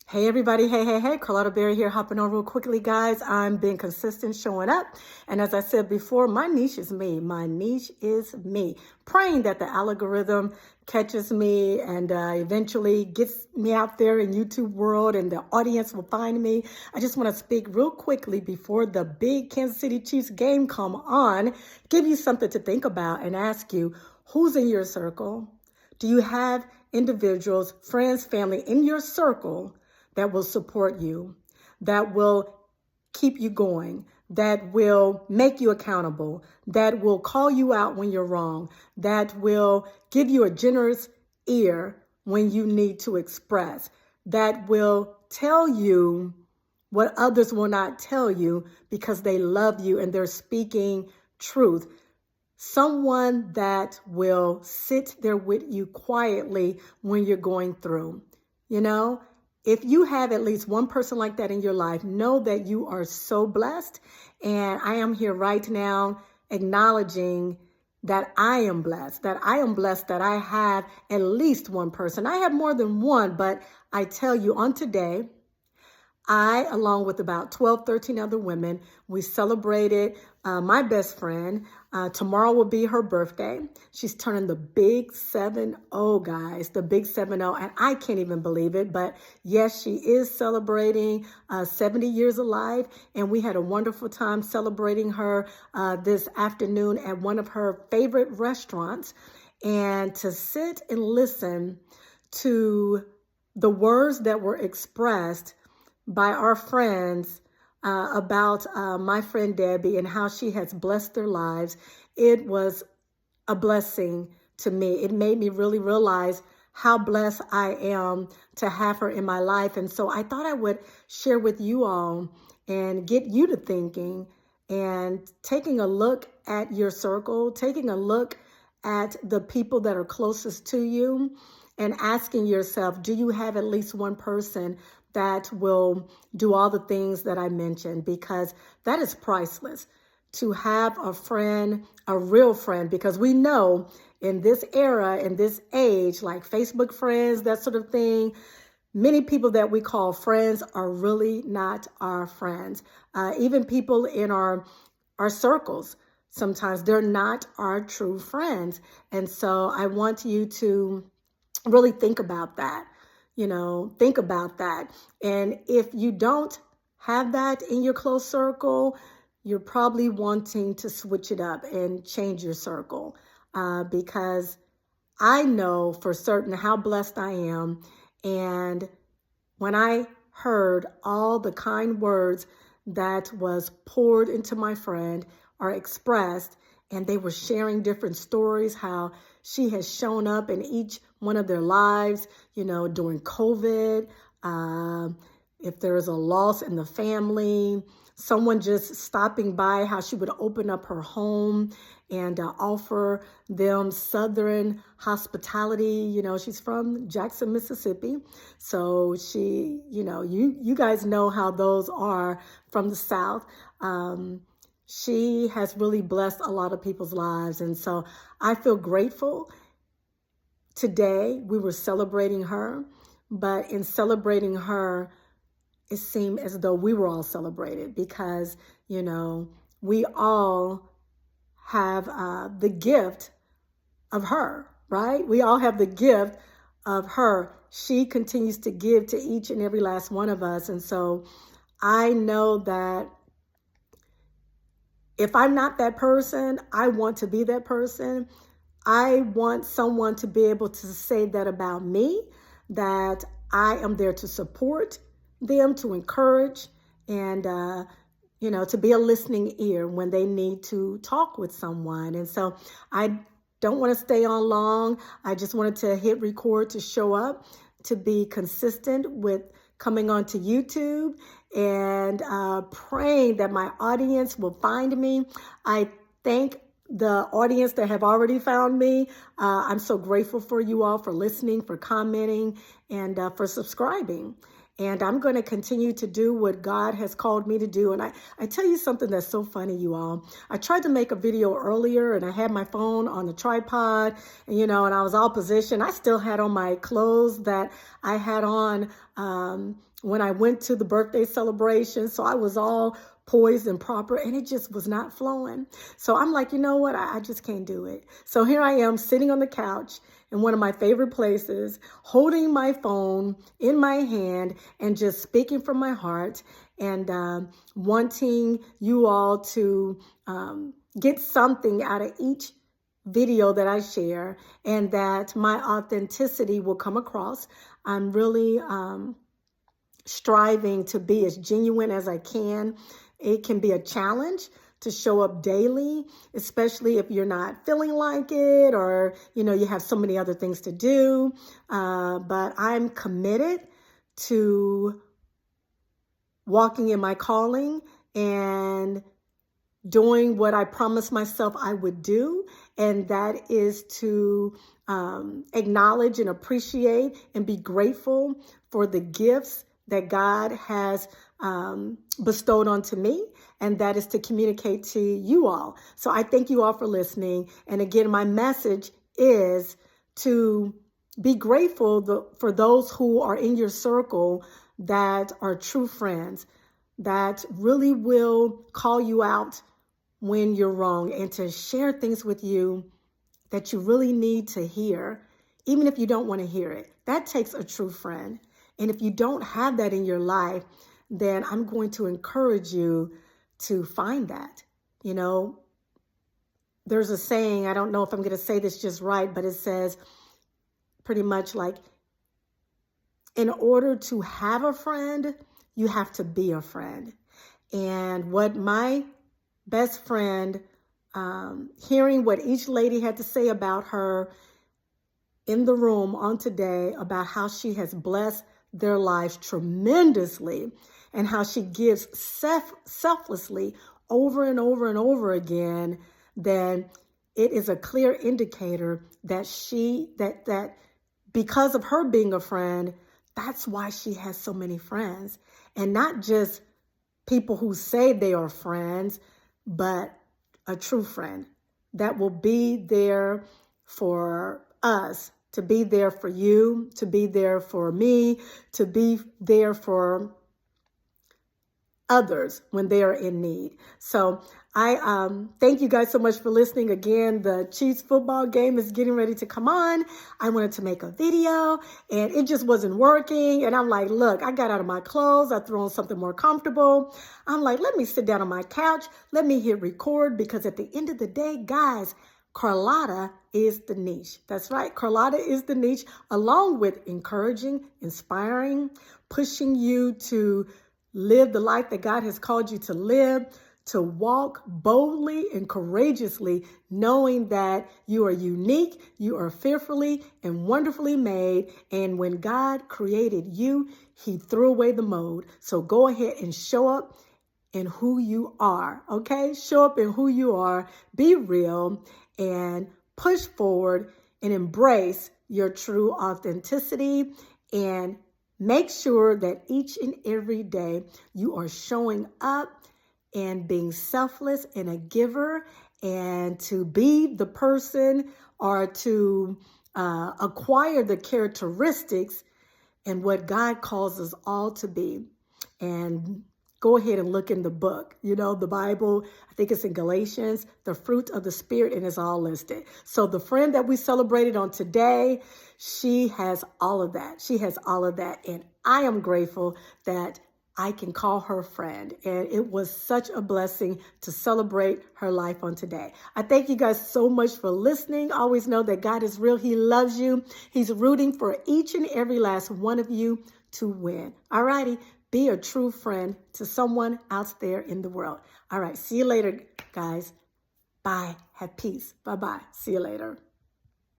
Hey everybody, hey, Carlotta Berry here, hopping on real quickly, guys. I'm being consistent, showing up. And as I said before, my niche is me. My niche is me. Praying that the algorithm catches me and eventually gets me out there in YouTube world and the audience will find me. I just want to speak real quickly before the big Kansas City Chiefs game come on, give you something to think about and ask you, who's in your circle? Do you have individuals, friends, family in your circle that will support you, that will keep you going, that will make you accountable, that will call you out when you're wrong, that will give you a generous ear when you need to express, that will tell you what others will not tell you because they love you and they're speaking truth. Someone that will sit there with you quietly when you're going through. You know, if you have at least one person like that in your life, know that you are so blessed. And I am here right now acknowledging that I am blessed, that I have at least one person. I have more than one, but I tell you on today, I, along with about 12, 13 other women, we celebrated my best friend. Tomorrow will be her birthday. She's turning the big 7-0, guys, the big 7-0. And I can't even believe it. But yes, she is celebrating 70 years alive. And we had a wonderful time celebrating her this afternoon at one of her favorite restaurants. And to sit and listen to the words that were expressed by our friends about my friend Debbie and how she has blessed their lives. It was a blessing to me. It made me really realize how blessed I am to have her in my life. And so I thought I would share with you all and get you to thinking and taking a look at your circle, taking a look at the people that are closest to you and asking yourself, do you have at least one person that will do all the things that I mentioned? Because that is priceless. To have a friend, a real friend, because we know in this era, in this age, like Facebook friends, that sort of thing, many people that we call friends are really not our friends. Even people in our circles, sometimes they're not our true friends. And so I want you to really think about that. Think about that. And if you don't have that in your close circle, you're probably wanting to switch it up and change your circle because I know for certain how blessed I am. And when I heard all the kind words that was poured into my friend or expressed, and they were sharing different stories, how she has shown up in each one of their lives, during COVID, if there is a loss in the family, someone just stopping by, how she would open up her home and offer them Southern hospitality. She's from Jackson, Mississippi. So she, you guys know how those are from the South. She has really blessed a lot of people's lives. And so I feel grateful. Today, we were celebrating her, but in celebrating her, it seemed as though we were all celebrated because, we all have the gift of her, right? We all have the gift of her. She continues to give to each and every last one of us. And so I know that if I'm not that person, I want to be that person. I want someone to be able to say that about me, that I am there to support them, to encourage, and, to be a listening ear when they need to talk with someone. And so I don't want to stay on long. I just wanted to hit record to show up, to be consistent with coming onto YouTube and praying that my audience will find me. I thank the audience that have already found me. I'm so grateful for you all for listening, for commenting, and for subscribing. And I'm going to continue to do what God has called me to do. And I tell you something that's so funny, you all. I tried to make a video earlier and I had my phone on the tripod, and, and I was all positioned. I still had on my clothes that I had on when I went to the birthday celebration. So I was all poised and proper, and it just was not flowing. So I'm like, you know what? I just can't do it. So here I am sitting on the couch in one of my favorite places, holding my phone in my hand and just speaking from my heart, and wanting you all to get something out of each video that I share, and that my authenticity will come across. I'm really striving to be as genuine as I can. It can be a challenge to show up daily, especially if you're not feeling like it, or, you have so many other things to do. But I'm committed to walking in my calling and doing what I promised myself I would do. And that is to acknowledge and appreciate and be grateful for the gifts that God has bestowed onto me, and that is to communicate to you all. So I thank you all for listening. And again, my message is to be grateful for those who are in your circle that are true friends, that really will call you out when you're wrong, and to share things with you that you really need to hear, even if you don't want to hear it. That takes a true friend. And if you don't have that in your life, then I'm going to encourage you to find that. There's a saying, I don't know if I'm going to say this just right, but it says pretty much like, in order to have a friend, you have to be a friend. And what my best friend, hearing what each lady had to say about her in the room on today, about how she has blessed their lives tremendously, and how she gives selflessly over and over and over again, then it is a clear indicator that that because of her being a friend, that's why she has so many friends. And not just people who say they are friends, but a true friend that will be there for us, to be there for you, to be there for me, to be there for others when they are in need. So I thank you guys so much for listening. Again, the Chiefs football game is getting ready to come on. I wanted to make a video and it just wasn't working. And I'm like, look, I got out of my clothes. I threw on something more comfortable. I'm like, let me sit down on my couch. Let me hit record, because at the end of the day, guys, Carlotta is the niche. That's right. Carlotta is the niche, along with encouraging, inspiring, pushing you to live the life that God has called you to live, to walk boldly and courageously, knowing that you are unique, you are fearfully and wonderfully made. And when God created you, he threw away the mold. So go ahead and show up in who you are, okay? Show up in who you are, be real, and push forward and embrace your true authenticity, and make sure that each and every day you are showing up and being selfless and a giver, and to be the person, or to acquire the characteristics and what God calls us all to be. And go ahead and look in the book, the Bible. I think it's in Galatians, the fruit of the Spirit, and it's all listed. So the friend that we celebrated on today, she has all of that. She has all of that. And I am grateful that I can call her friend. And it was such a blessing to celebrate her life on today. I thank you guys so much for listening. Always know that God is real. He loves you. He's rooting for each and every last one of you to win. All righty. Be a true friend to someone out there in the world. All right. See you later, guys. Bye. Have peace. Bye-bye. See you later.